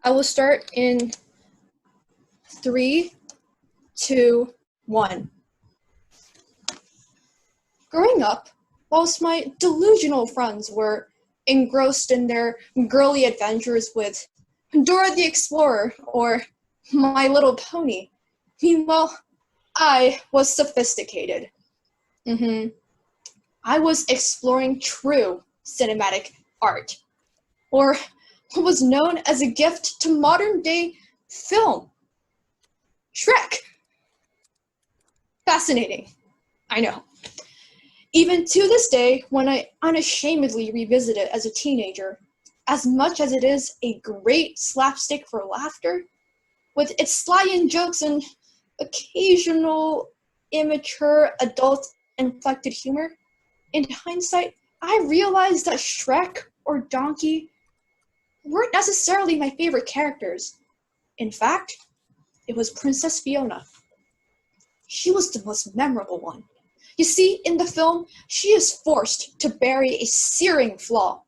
I will start in 3, 2, 1. Growing up, whilst my delusional friends were engrossed in their girly adventures with Dora the Explorer or My Little Pony, meanwhile, I was sophisticated. I was exploring true cinematic art, or what was known as a gift to modern-day film. Shrek. Fascinating, I know. Even to this day, when I unashamedly revisit it as a teenager, as much as it is a great slapstick for laughter, with its sly jokes and occasional immature adult-inflected humor, in hindsight, I realized that Shrek or Donkey weren't necessarily my favorite characters. In fact, it was Princess Fiona. She was the most memorable one. You see, in the film, she is forced to bury a searing flaw.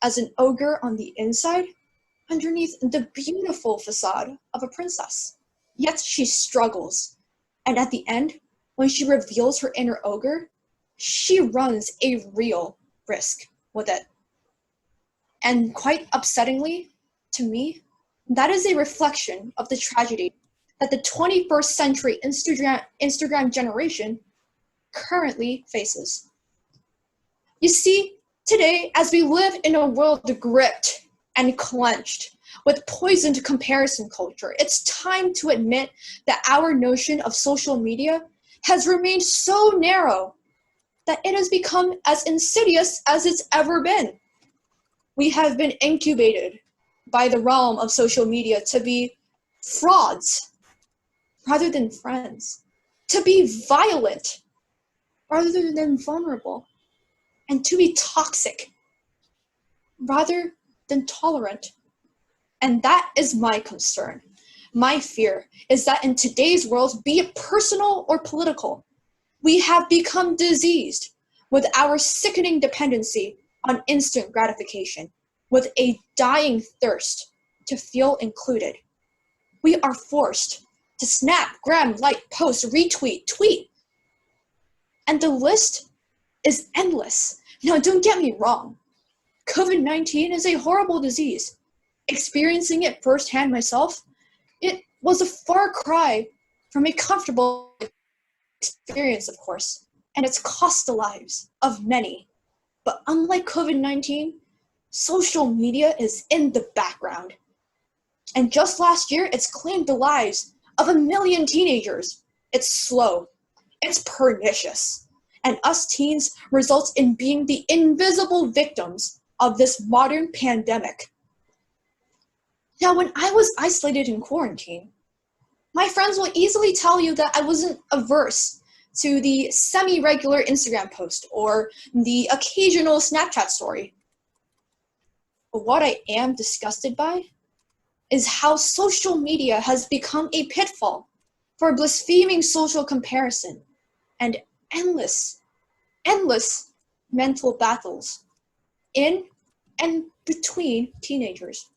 As an ogre on the inside, underneath the beautiful facade of a princess. Yet she struggles. And at the end, when she reveals her inner ogre, she runs a real risk with it. And quite upsettingly, to me, that is a reflection of the tragedy that the 21st century Instagram generation currently faces. You see, today, as we live in a world gripped and clenched with poisoned comparison culture, it's time to admit that our notion of social media has remained so narrow that it has become as insidious as it's ever been. We have been incubated by the realm of social media to be frauds rather than friends, to be violent rather than vulnerable, and to be toxic rather than tolerant. And that is my concern. My fear is that in today's world, be it personal or political, we have become diseased with our sickening dependency on instant gratification, with a dying thirst to feel included. We are forced to snap, gram, like, post, retweet, tweet. And the list is endless. Now, don't get me wrong. COVID-19 is a horrible disease. Experiencing it firsthand myself, it was a far cry from a comfortable experience, of course, and it's cost the lives of many. But unlike COVID-19, social media is in the background. And just last year, it's claimed the lives of 1 million teenagers. It's slow, it's pernicious, and us teens results in being the invisible victims of this modern pandemic. Now, when I was isolated in quarantine, my friends will easily tell you that I wasn't averse to the semi-regular Instagram post or the occasional Snapchat story. But what I am disgusted by is how social media has become a pitfall for blaspheming social comparison and endless mental battles in and between teenagers.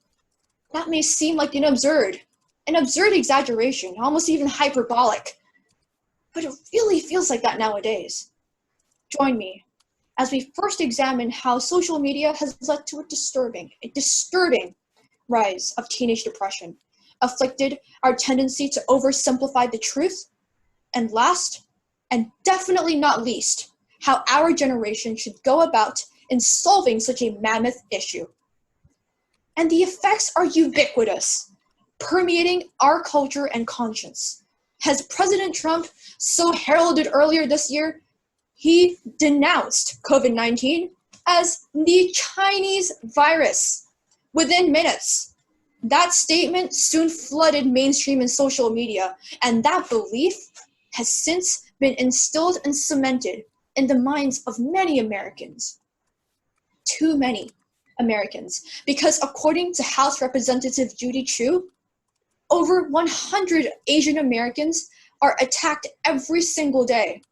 That may seem like an absurd exaggeration, almost even hyperbolic, but it really feels like that nowadays. Join me as we first examine how social media has led to a disturbing rise of teenage depression, afflicted our tendency to oversimplify the truth, and last, and definitely not least, how our generation should go about in solving such a mammoth issue. And the effects are ubiquitous, permeating our culture and conscience. As President Trump so heralded earlier this year, he denounced COVID-19 as the Chinese virus. Within minutes, that statement soon flooded mainstream and social media, and that belief has since been instilled and cemented in the minds of many Americans. Too many Americans, because according to House Representative Judy Chu, over 100 Asian Americans are attacked every single day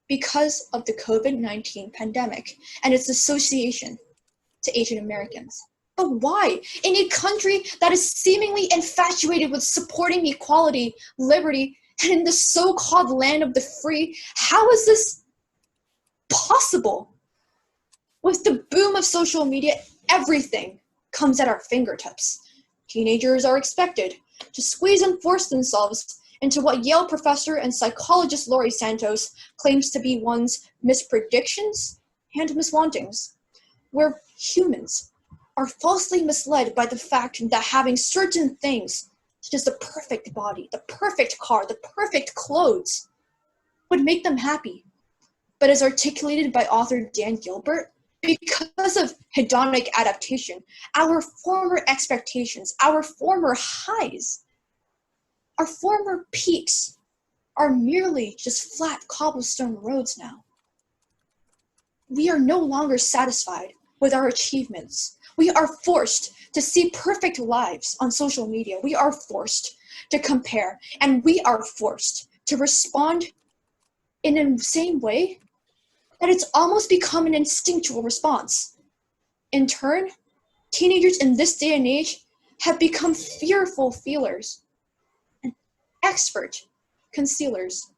because of the COVID-19 pandemic and its association to Asian Americans. But why? In a country that is seemingly infatuated with supporting equality, liberty, and in the so-called land of the free, how is this possible? With the boom of social media, everything comes at our fingertips. Teenagers are expected to squeeze and force themselves into what Yale professor and psychologist Laurie Santos claims to be one's mispredictions and miswantings, where humans are falsely misled by the fact that having certain things, such as the perfect body, the perfect car, the perfect clothes, would make them happy. But as articulated by author Dan Gilbert, because of hedonic adaptation, our former expectations, our former highs, our former peaks are merely just flat cobblestone roads now. We are no longer satisfied with our achievements. We are forced to see perfect lives on social media. We are forced to compare, and we are forced to respond in the same way that it's almost become an instinctual response. In turn, teenagers in this day and age have become fearful feelers and expert concealers.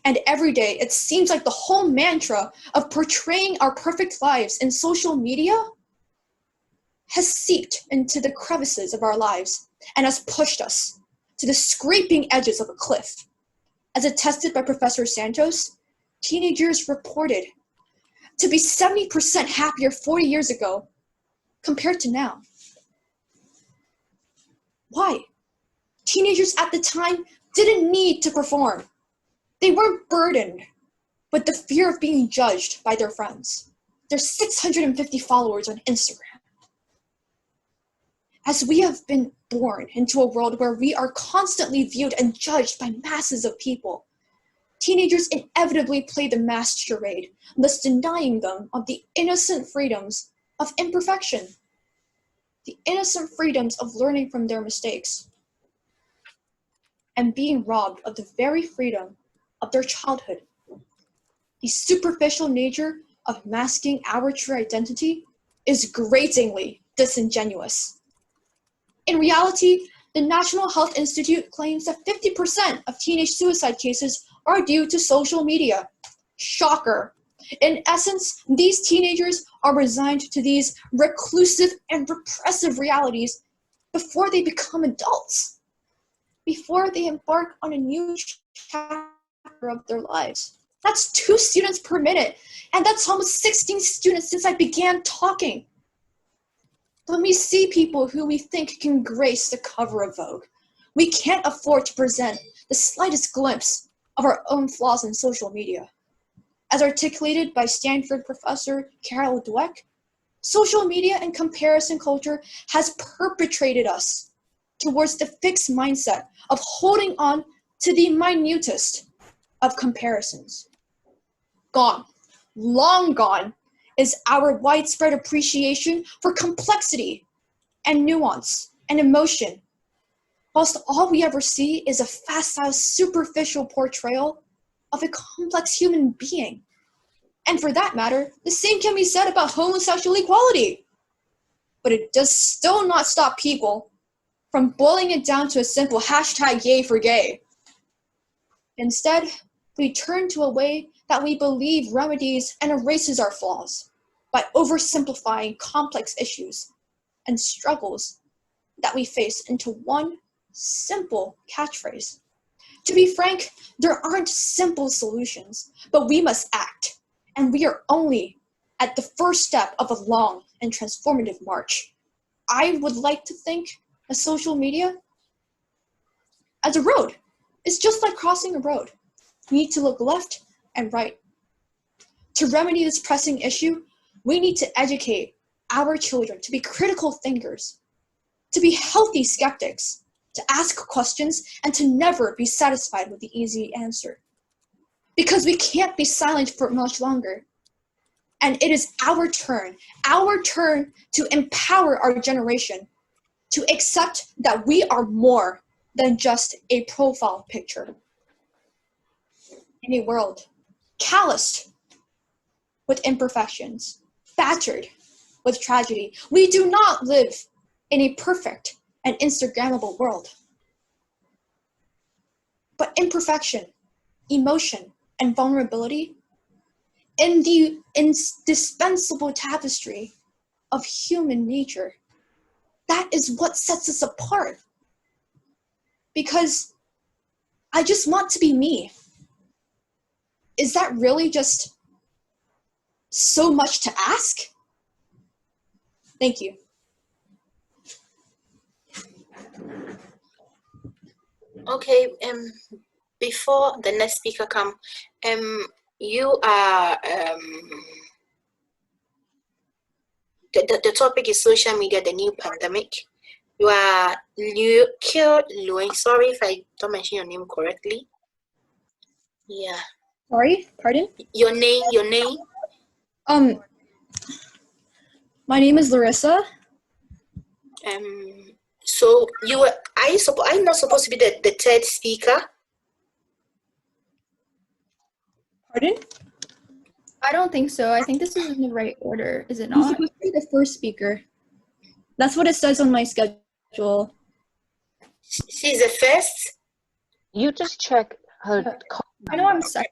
And every day, it seems like the whole mantra of portraying our perfect lives in social media has seeped into the crevices of our lives and has pushed us to the scraping edges of a cliff. As attested by Professor Santos, teenagers reported to be 70% happier 40 years ago compared to now. Why? Teenagers at the time didn't need to perform. They weren't burdened with the fear of being judged by their friends. There's 650 followers on Instagram. As we have been born into a world where we are constantly viewed and judged by masses of people, teenagers inevitably play the masked charade, thus denying them of the innocent freedoms of imperfection, the innocent freedoms of learning from their mistakes, and being robbed of the very freedom of their childhood. The superficial nature of masking our true identity is gratingly disingenuous. In reality, the National Health Institute claims that 50% of teenage suicide cases are due to social media. Shocker. In essence, these teenagers are resigned to these reclusive and repressive realities before they become adults, before they embark on a new chapter of their lives. That's 2 students per minute, and that's almost 16 students since I began talking. When we see people who we think can grace the cover of Vogue, we can't afford to present the slightest glimpse of our own flaws in social media. As articulated by Stanford professor Carol Dweck, social media and comparison culture has perpetrated us towards the fixed mindset of holding on to the minutest of comparisons. Gone, long gone, is our widespread appreciation for complexity and nuance and emotion, whilst all we ever see is a facile, superficial portrayal of a complex human being. And for that matter, the same can be said about homosexual equality. But it does still not stop people from boiling it down to a simple hashtag yay for gay. Instead, we turn to a way that we believe remedies and erases our flaws by oversimplifying complex issues and struggles that we face into one simple catchphrase. To be frank, there aren't simple solutions, but we must act, and we are only at the first step of a long and transformative march. I would like to think of social media as a road. It's just like crossing a road. We need to look left and right. To remedy this pressing issue, we need to educate our children to be critical thinkers, to be healthy skeptics, to ask questions, and to never be satisfied with the easy answer. Because we can't be silent for much longer. And it is our turn to empower our generation to accept that we are more than just a profile picture. In a world calloused with imperfections, battered with tragedy. We do not live in a perfect and Instagrammable world. But imperfection, emotion, and vulnerability in the indispensable tapestry of human nature, that is what sets us apart. Because I just want to be me. Is that really just so much to ask? Thank you. Okay, before the next speaker come, you are the topic is social media, the new pandemic. You are Luin. Sorry if I don't mention your name correctly. Yeah. Sorry, pardon? Your name. My name is Larissa. So I'm not supposed to be the third speaker? Pardon? I don't think so. I think this is in the right order, is it You're not? supposed to be the first speaker. That's what it says on my schedule. She's the first? You just check her. I know I'm second.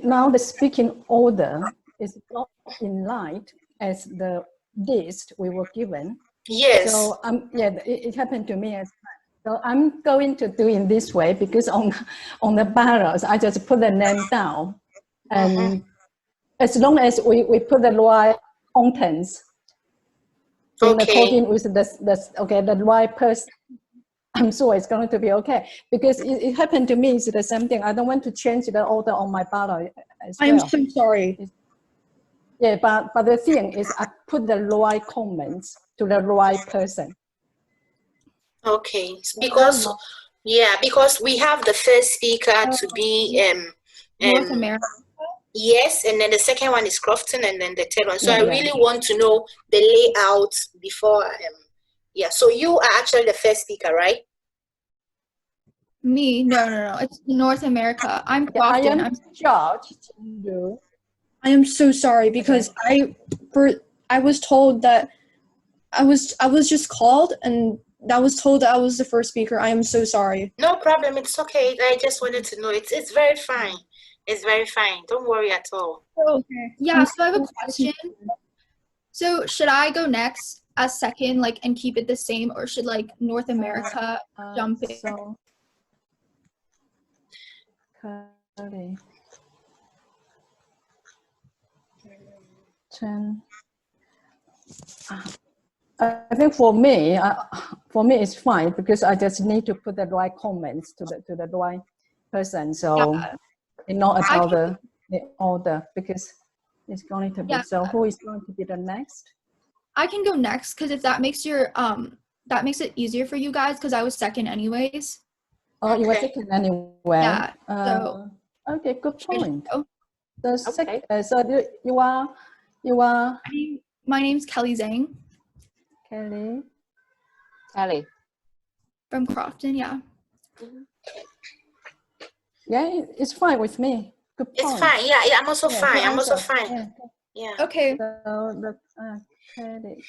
Now the speaking order is not in line as the list we were given. Yes. So it happened to me as well. So I'm going to do in this way because on the ballots I just put the name down, and as long as we put the right contents according with the right person, I'm sure it's going to be okay, because it happened to me. It's the same thing. I don't want to change the order on my ballot as well. I'm so sorry. Yeah, but the thing is, I put the right comments to the right person. Okay, because we have the first speaker to be North America. Yes, and then the second one is Crofton, and then the third one. So I really want to know the layout before. So you are actually the first speaker, right? Me? No. It's North America. I'm Crofton. I'm George. I am so sorry because I was told that I was just called and I was told that I was the first speaker. I am so sorry. No problem. It's okay. I just wanted to know. It's very fine. It's very fine. Don't worry at all. Okay. Yeah. So I have a question. So should I go next as second, and keep it the same, or should North America jump in? So, okay. 10. I think for me it's fine because I just need to put the right comments to the right person. So it's not about the order because it's going to be. So who is going to be the next? I can go next because if that makes that makes it easier for you guys because I was second anyways. Oh, you were second anyway. Yeah. Okay, good point. So you are. My name's Kelly Zhang. Kelly. From Crofton, yeah. Yeah, it's fine with me. Good point. It's fine. Yeah, I'm also fine. I'm also fine. Yeah. Okay. So Kelly.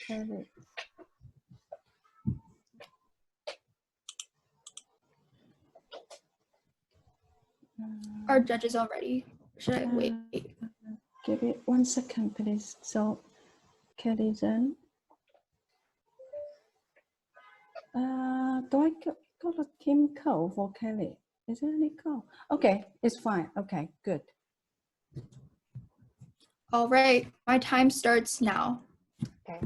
Our judges already. Should I wait? Give it 1 second, please. So, Kelly then. Do I got a team code for Kelly? Is there any code? Okay, it's fine. Okay, good. All right, my time starts now. Okay.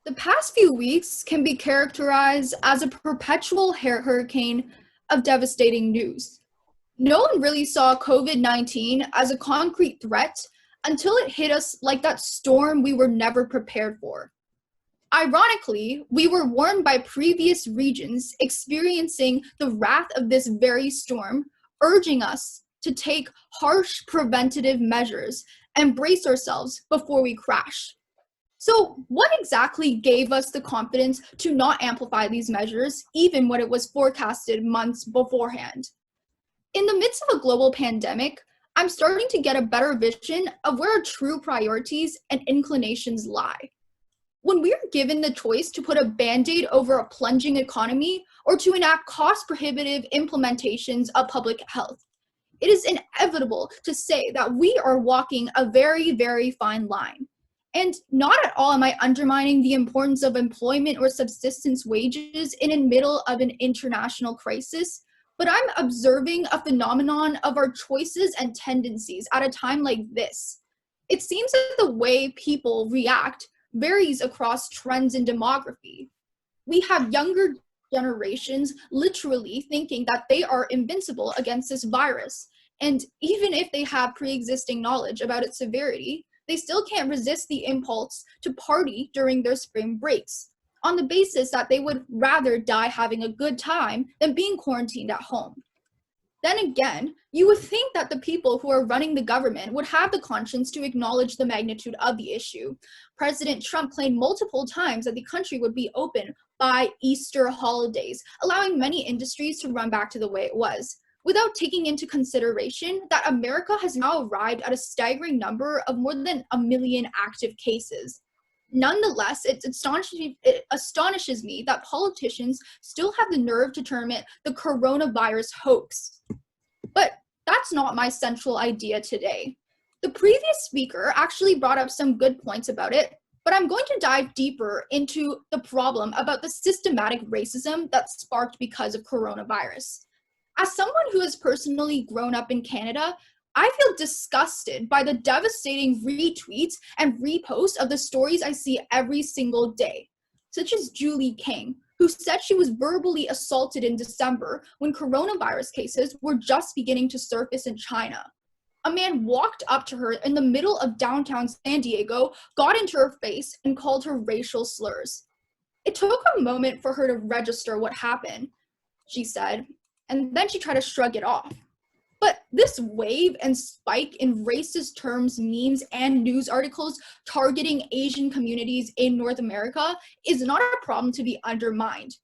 The past few weeks can be characterized as a perpetual hurricane of devastating news. No one really saw COVID-19 as a concrete threat until it hit us like that storm we were never prepared for. Ironically, we were warned by previous regions experiencing the wrath of this very storm, urging us to take harsh preventative measures and brace ourselves before we crash. So what exactly gave us the confidence to not amplify these measures, even when it was forecasted months beforehand? In the midst of a global pandemic, I'm starting to get a better vision of where our true priorities and inclinations lie. When we are given the choice to put a band-aid over a plunging economy or to enact cost-prohibitive implementations of public health, it is inevitable to say that we are walking a very, very fine line. And not at all am I undermining the importance of employment or subsistence wages in the middle of an international crisis, but I'm observing a phenomenon of our choices and tendencies at a time like this. It seems that the way people react varies across trends in demography. We have younger generations literally thinking that they are invincible against this virus. And even if they have pre-existing knowledge about its severity, they still can't resist the impulse to party during their spring breaks, on the basis that they would rather die having a good time than being quarantined at home. Then again, you would think that the people who are running the government would have the conscience to acknowledge the magnitude of the issue. President Trump claimed multiple times that the country would be open by Easter holidays, allowing many industries to run back to the way it was, without taking into consideration that America has now arrived at a staggering number of more than 1 million active cases. Nonetheless, it astonishes me that politicians still have the nerve to term it the coronavirus hoax. But that's not my central idea today. The previous speaker actually brought up some good points about it, but I'm going to dive deeper into the problem about the systematic racism that sparked because of coronavirus. As someone who has personally grown up in Canada, I feel disgusted by the devastating retweets and reposts of the stories I see every single day, such as Julie King, who said she was verbally assaulted in December when coronavirus cases were just beginning to surface in China. A man walked up to her in the middle of downtown San Diego, got into her face, and called her racial slurs. It took a moment for her to register what happened, she said, and then she tried to shrug it off. But this wave and spike in racist terms, memes, and news articles targeting Asian communities in North America is not a problem to be undermined.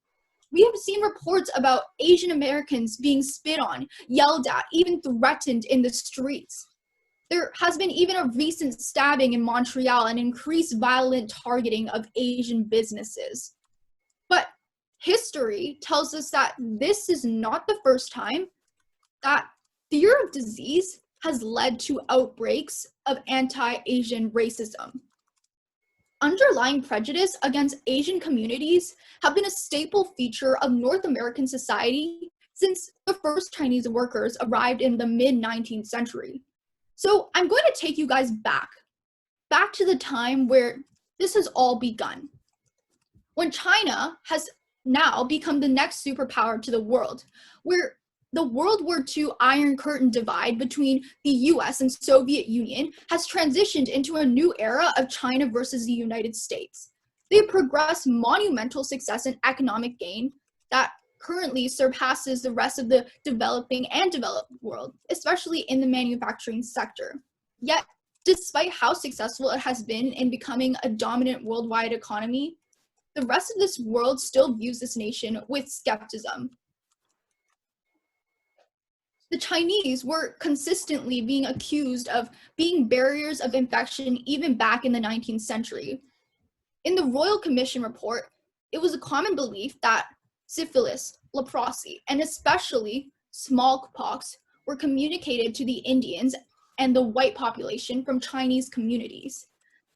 We have seen reports about Asian Americans being spit on, yelled at, even threatened in the streets. There has been even a recent stabbing in Montreal and increased violent targeting of Asian businesses. But history tells us that this is not the first time that fear of disease has led to outbreaks of anti-Asian racism. Underlying prejudice against Asian communities have been a staple feature of North American society since the first Chinese workers arrived in the mid-19th century. So I'm going to take you guys back to the time where this has all begun. When China has now become the next superpower to the world, where the World War II Iron Curtain divide between the US and Soviet Union has transitioned into a new era of China versus the United States. They have progressed monumental success in economic gain that currently surpasses the rest of the developing and developed world, especially in the manufacturing sector. Yet, despite how successful it has been in becoming a dominant worldwide economy, the rest of this world still views this nation with skepticism. The Chinese were consistently being accused of being barriers of infection even back in the 19th century. In the Royal Commission report, it was a common belief that syphilis, leprosy, and especially smallpox were communicated to the Indians and the white population from Chinese communities.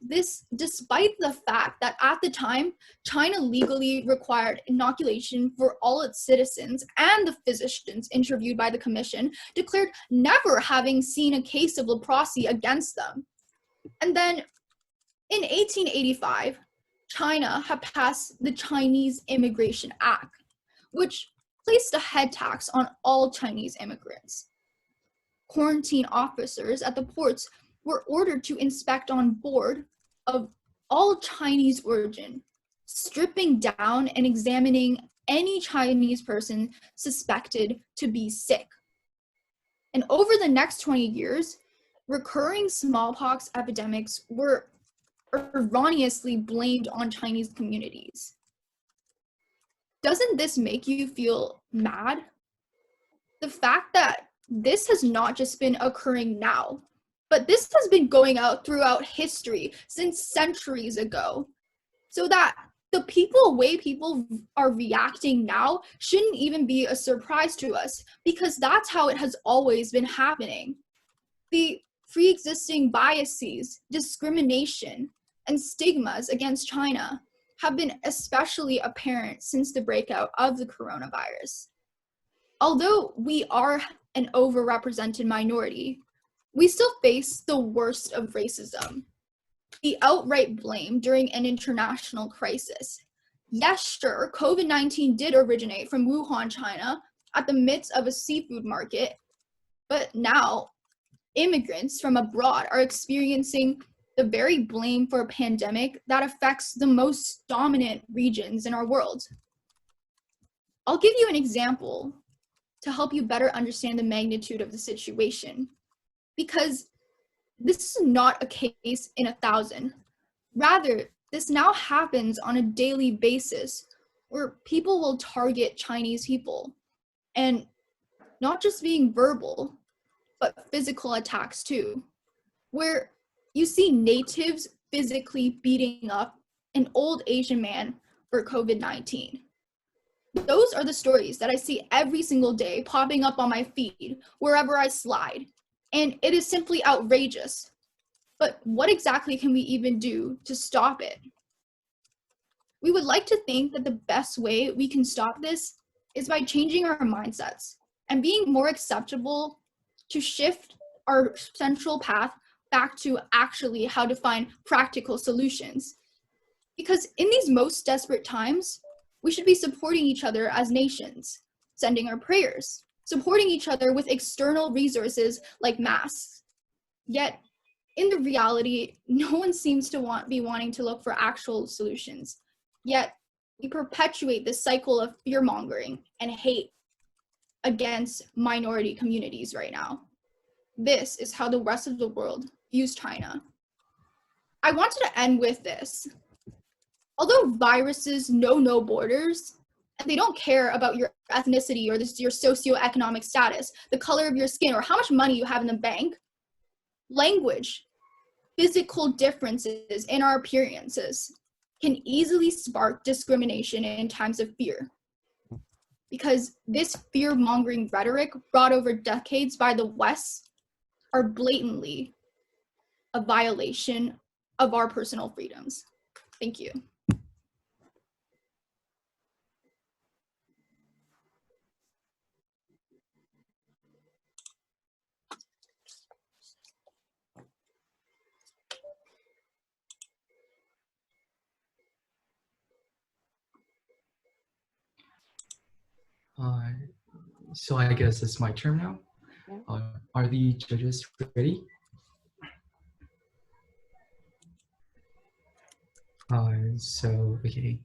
This despite the fact that at the time, China legally required inoculation for all its citizens, and the physicians interviewed by the commission declared never having seen a case of leprosy against them. And then in 1885, China had passed the Chinese Immigration Act, which placed a head tax on all Chinese immigrants. Quarantine officers at the ports were ordered to inspect on board of all Chinese origin, stripping down and examining any Chinese person suspected to be sick. And over the next 20 years, recurring smallpox epidemics were erroneously blamed on Chinese communities. Doesn't this make you feel mad? The fact that this has not just been occurring now, but this has been going out throughout history since centuries ago. So that the way people are reacting now shouldn't even be a surprise to us, because that's how it has always been happening. The pre-existing biases, discrimination, and stigmas against China have been especially apparent since the breakout of the coronavirus. Although we are an overrepresented minority, we still face the worst of racism. The outright blame during an international crisis. Yes, sure, COVID-19 did originate from Wuhan, China, at the midst of a seafood market, but now immigrants from abroad are experiencing the very blame for a pandemic that affects the most dominant regions in our world. I'll give you an example to help you better understand the magnitude of the situation, because this is not a case in 1,000. Rather, this now happens on a daily basis where people will target Chinese people, and not just being verbal, but physical attacks too, where you see natives physically beating up an old Asian man for COVID-19. Those are the stories that I see every single day popping up on my feed wherever I slide, and it is simply outrageous. But what exactly can we even do to stop it? We would like to think that the best way we can stop this is by changing our mindsets and being more acceptable to shift our central path back to actually how to find practical solutions. Because in these most desperate times, we should be supporting each other as nations, sending our prayers, supporting each other with external resources like masks. Yet, in the reality, no one seems to be wanting to look for actual solutions. Yet, we perpetuate this cycle of fear-mongering and hate against minority communities right now. This is how the rest of the world views China. I wanted to end with this. Although viruses know no borders, and they don't care about your ethnicity or your socioeconomic status, the color of your skin, or how much money you have in the bank, language, physical differences in our appearances can easily spark discrimination in times of fear. Because this fear-mongering rhetoric brought over decades by the West are blatantly a violation of our personal freedoms. Thank you. So I guess it's my turn now. Are the judges ready? So okay.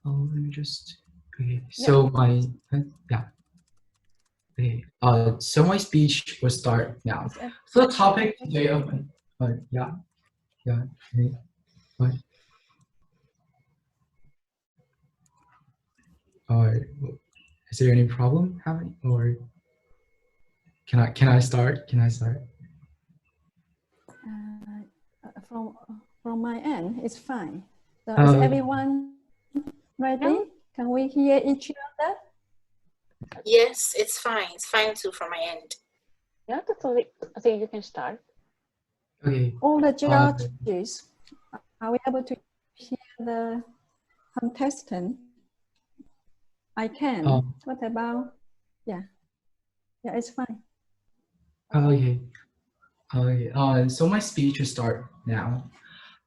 Oh, let me just. Okay. So my yeah. Okay. So my speech will start now. So the topic today of my yeah. Okay. What? Is there any problem happening, or can I start? Can I start? From my end, it's fine. So is everyone ready? Can we hear each other? Yes, it's fine. It's fine too from my end. Yeah, totally. I think you can start. Okay. All the judges, are we able to hear the contestant? I can. What about? Yeah, it's fine. Okay. So my speech will start now.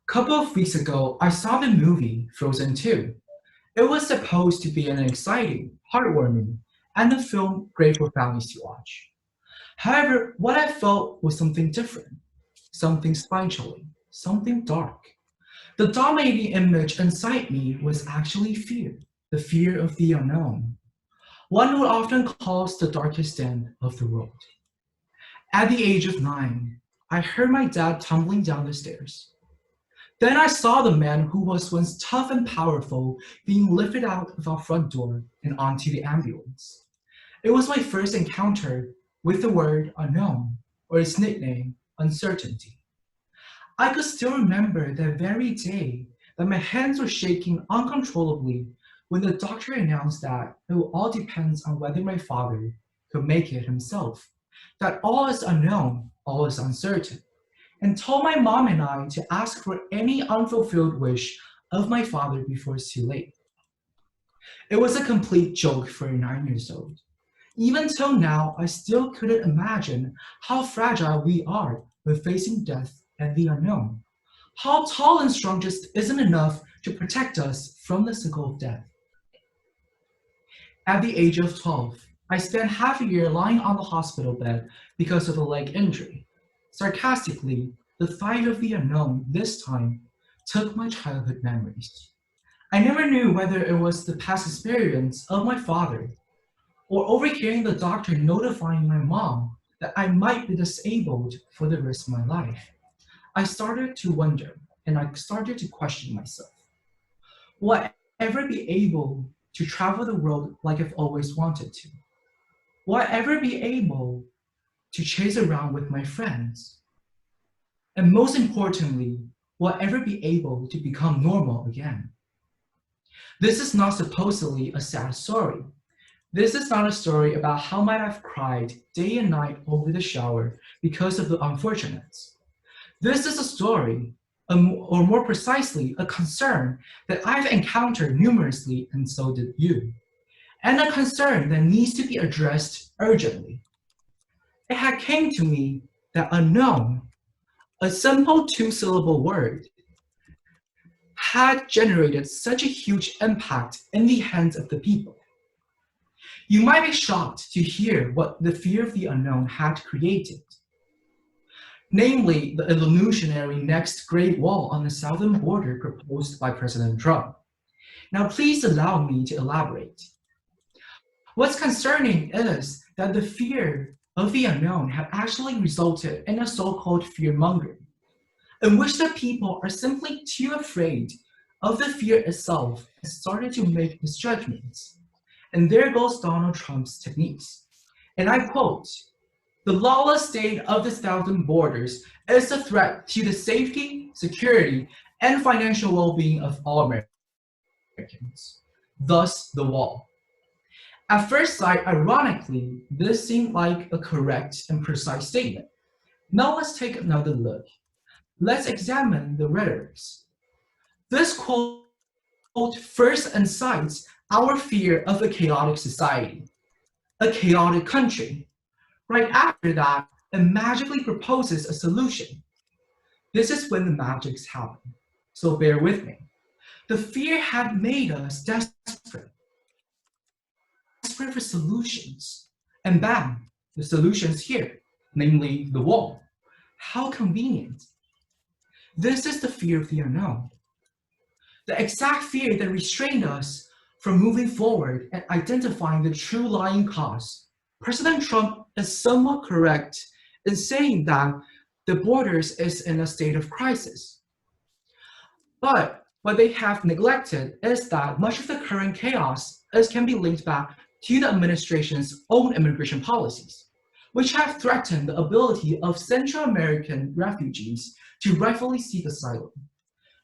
A couple of weeks ago, I saw the movie Frozen 2. It was supposed to be an exciting, heartwarming, and a film great for families to watch. However, what I felt was something different, something spine-chilling, something dark. The dominating image inside me was actually fear, the fear of the unknown, one who often calls the darkest end of the world. At the age of 9, I heard my dad tumbling down the stairs. Then I saw the man who was once tough and powerful being lifted out of our front door and onto the ambulance. It was my first encounter with the word unknown, or its nickname, uncertainty. I could still remember that very day that my hands were shaking uncontrollably when the doctor announced that it all depends on whether my father could make it himself, that all is unknown, all is uncertain, and told my mom and I to ask for any unfulfilled wish of my father before it's too late. It was a complete joke for a 9 years old. Even till now, I still couldn't imagine how fragile we are when facing death and the unknown. How tall and strong just isn't enough to protect us from the sickle of death. At the age of 12, I spent half a year lying on the hospital bed because of a leg injury. Sarcastically, the thought of the unknown this time took my childhood memories. I never knew whether it was the past experience of my father or overhearing the doctor notifying my mom that I might be disabled for the rest of my life. I started to wonder, and I started to question myself. Will I ever be able to travel the world like I've always wanted to? Will I ever be able to chase around with my friends? And most importantly, will I ever be able to become normal again? This is not supposedly a sad story. This is not a story about how might I've cried day and night over the shower because of the unfortunates. This is a story, or more precisely, a concern that I've encountered numerously, and so did you, and a concern that needs to be addressed urgently. It had came to me that unknown, a simple two-syllable word, had generated such a huge impact in the hands of the people. You might be shocked to hear what the fear of the unknown had created. Namely, the illusionary next Great Wall on the southern border proposed by President Trump. Now, please allow me to elaborate. What's concerning is that the fear of the unknown had actually resulted in a so-called fear-mongering, in which the people are simply too afraid of the fear itself and started to make misjudgments. And there goes Donald Trump's techniques. And I quote, "The lawless state of the southern borders is a threat to the safety, security, and financial well-being of all Americans. Thus, the wall." At first sight, ironically, this seemed like a correct and precise statement. Now let's take another look. Let's examine the rhetorics. This quote first incites our fear of a chaotic society, a chaotic country. Right after that, it magically proposes a solution. This is when the magics happen, so bear with me. The fear had made us desperate for solutions. And bam, the solution's here, namely the wall. How convenient. This is the fear of the unknown. The exact fear that restrained us from moving forward and identifying the true lying cause. President Trump is somewhat correct in saying that the borders is in a state of crisis. But what they have neglected is that much of the current chaos can be linked back to the administration's own immigration policies, which have threatened the ability of Central American refugees to rightfully seek asylum.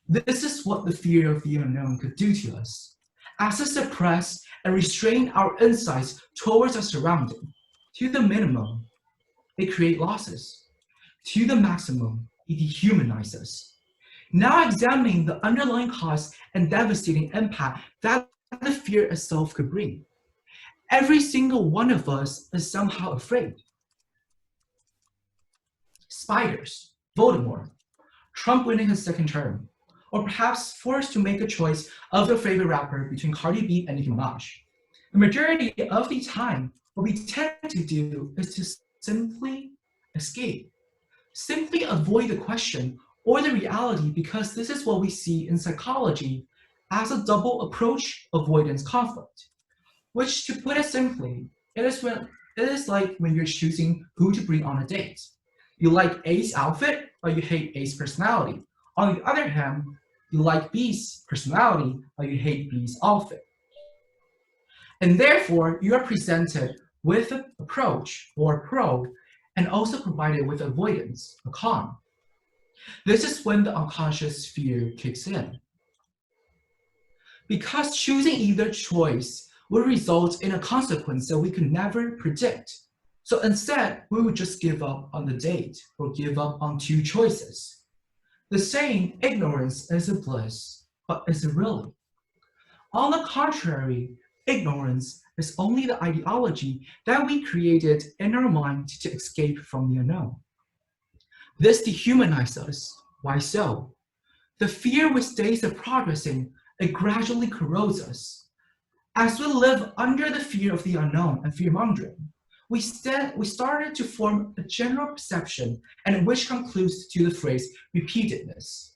This is what the fear of the unknown could do to us, as it suppress and restrain our insights towards our surrounding. To the minimum, they create losses. To the maximum, it dehumanizes us. Now examining the underlying cause and devastating impact that the fear itself could bring. Every single one of us is somehow afraid. Spiders, Voldemort, Trump winning his second term, or perhaps forced to make a choice of their favorite rapper between Cardi B and Nicki Minaj. The majority of the time, what we tend to do is to simply escape, simply avoid the question or the reality, because this is what we see in psychology as a double approach avoidance conflict, which, to put it simply, it is like when you're choosing who to bring on a date. You like A's outfit, but you hate A's personality. On the other hand, you like B's personality, but you hate B's outfit. And therefore, you are presented with an approach or a pro, and also provided with avoidance, a con. This is when the unconscious fear kicks in. Because choosing either choice would result in a consequence that we could never predict. So instead, we would just give up on the date or give up on two choices. The saying, ignorance is a bliss, but is it really? On the contrary, ignorance is only the ideology that we created in our mind to escape from the unknown. This dehumanizes us. Why so? The fear with days of progressing, it gradually corrodes us. As we live under the fear of the unknown and fear-mongering, we started to form a general perception and which concludes to the phrase repeatedness.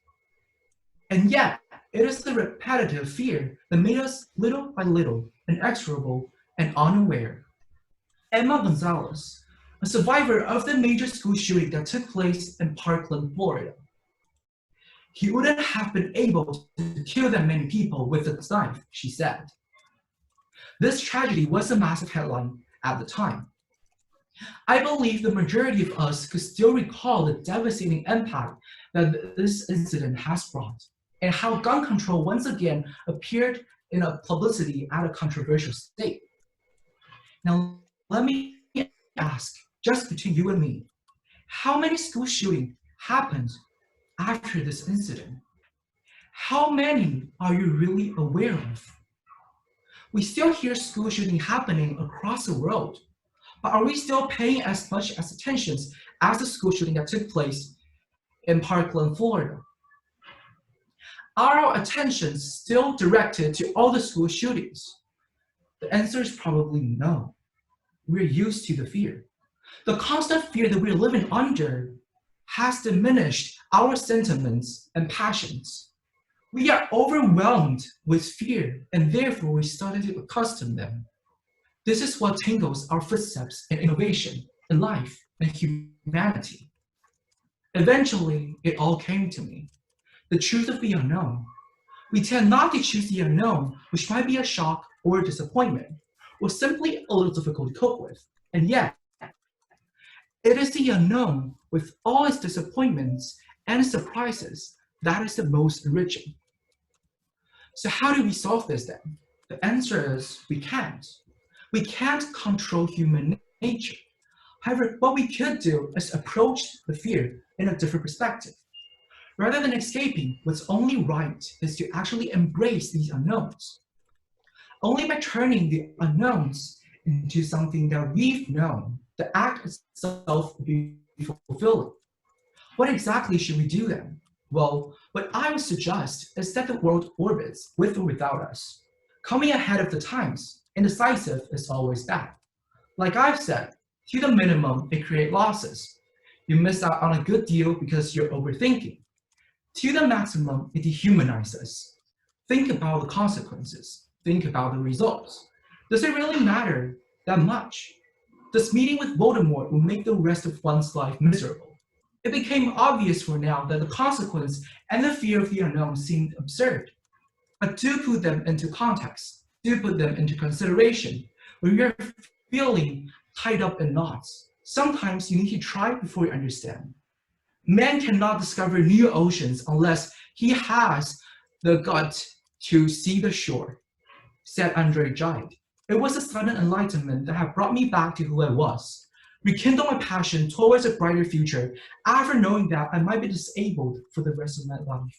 And yet, it is the repetitive fear that made us little by little inexorable and unaware. Emma Gonzalez, a survivor of the major school shooting that took place in Parkland, Florida. He wouldn't have been able to kill that many people with a knife, she said. This tragedy was a massive headline at the time. I believe the majority of us could still recall the devastating impact that this incident has brought, and how gun control once again appeared in a publicity at a controversial state. Now, let me ask, just between you and me, how many school shootings happened after this incident? How many are you really aware of? We still hear school shooting happening across the world, but are we still paying as much attention as the school shooting that took place in Parkland, Florida? Are our attention still directed to all the school shootings? The answer is probably no. We're used to the fear. The constant fear that we're living under has diminished our sentiments and passions. We are overwhelmed with fear, and therefore we started to accustom them. This is what tangles our footsteps in innovation, in life, and humanity. Eventually, it all came to me. The truth of the unknown. We tend not to choose the unknown, which might be a shock or a disappointment, or simply a little difficult to cope with. And yet, it is the unknown with all its disappointments and surprises that is the most enriching. So how do we solve this then? The answer is we can't. We can't control human nature. However, what we could do is approach the fear in a different perspective. Rather than escaping, what's only right is to actually embrace these unknowns. Only by turning the unknowns into something that we've known, the act itself will be fulfilling. What exactly should we do then? Well, what I would suggest is that the world orbits with or without us. Coming ahead of the times, indecisive is always bad. Like I've said, to the minimum, it creates losses. You miss out on a good deal because you're overthinking. To the maximum, it dehumanizes. Think about the consequences. Think about the results. Does it really matter that much? This meeting with Voldemort will make the rest of one's life miserable. It became obvious for now that the consequence and the fear of the unknown seemed absurd. But do put them into context. Do put them into consideration. When you're feeling tied up in knots, sometimes you need to try before you understand. Man cannot discover new oceans unless he has the gut to see the shore, said Andre Gide. It was a sudden enlightenment that had brought me back to who I was, rekindled my passion towards a brighter future after knowing that I might be disabled for the rest of my life.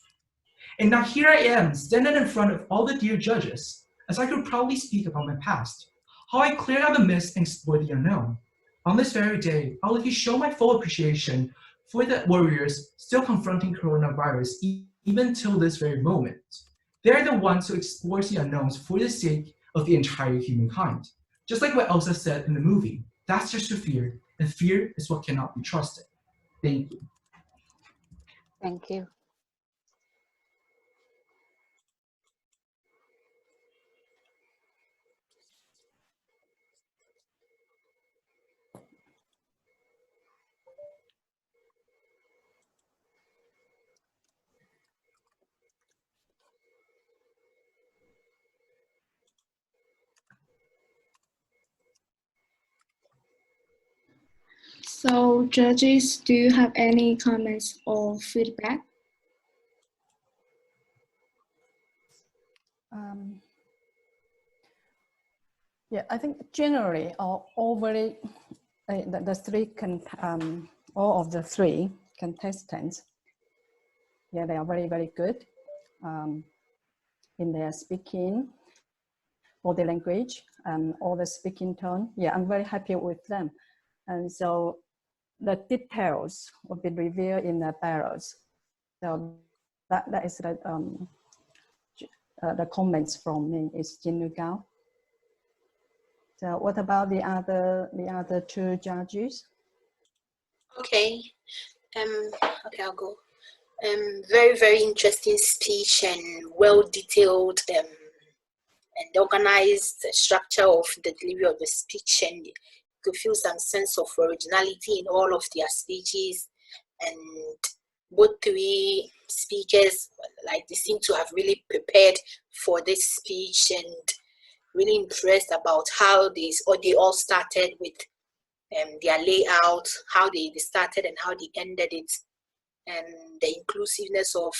And now here I am, standing in front of all the dear judges, as I could proudly speak about my past, how I cleared out the mist and explored the unknown. On this very day, I'll let you show my full appreciation for the warriors still confronting coronavirus even till this very moment. They're the ones who explore the unknowns for the sake of the entire humankind. Just like what Elsa said in the movie, that's just a fear, and fear is what cannot be trusted. Thank you. Thank you. So, judges, do you have any comments or feedback? Yeah, I think generally or overall, the three all of the three contestants, yeah, they are very, very good in their speaking, body language, and all the speaking tone. Yeah, I'm very happy with them. And so the details will be revealed in the barrels. So that is the comments from me is Jin Gao. So what about the other two judges? Okay. Okay, I'll go. Very, very interesting speech and well detailed and organized structure of the delivery of the speech, and you could feel some sense of originality in all of their speeches. And both three speakers, like, they seem to have really prepared for this speech and really impressed about how they all started with their layout, how they started and how they ended it, and the inclusiveness of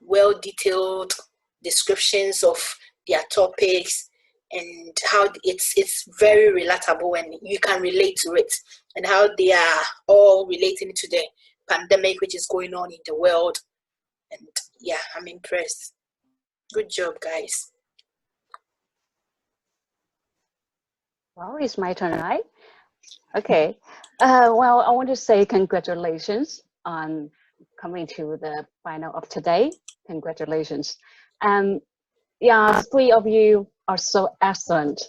well-detailed descriptions of their topics, and how it's very relatable and you can relate to it, and how they are all relating to the pandemic which is going on in the world. And yeah, I'm impressed. Good job, guys. Well, it's my turn, right? Okay. Well, I want to say congratulations on coming to the final of today. Congratulations. Yeah, three of you are so excellent.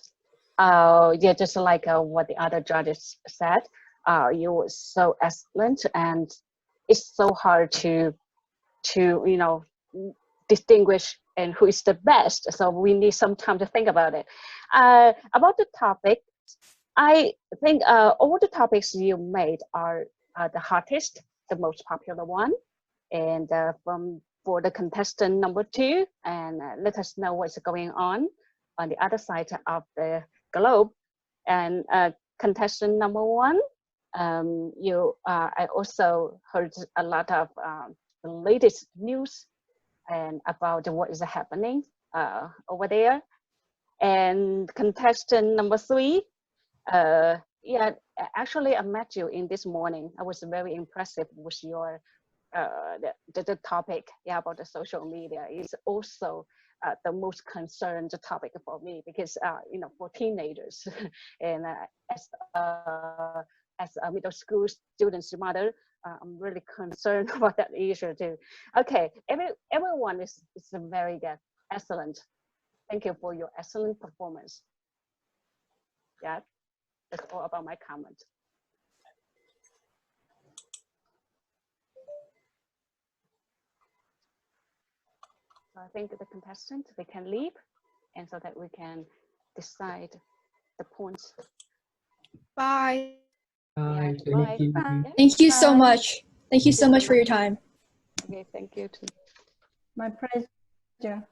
Yeah, just like what the other judges said, you were so excellent, and it's so hard to distinguish and who is the best. So we need some time to think about it. About the topic, I think all the topics you made are the hardest, the most popular one. And for the contestant number 2, and let us know what's going on the other side of the globe. And contestant number 1, I also heard a lot of the latest news and about what is happening over there. And contestant number 3, yeah, actually I met you in this morning. I was very impressive with your the topic, yeah, about the social media is also the most concerned topic for me, because for teenagers and as a middle school student's mother, I'm really concerned about that issue too. Okay, everyone is very good, excellent. Thank you for your excellent performance. Yeah, that's all about my comment. So I think the contestants, they can leave, and so that we can decide the points. Bye. Bye. Yeah, Thank you. bye. Thank you so Bye. much. Thank you so much for your time. Okay, thank you too. My pleasure.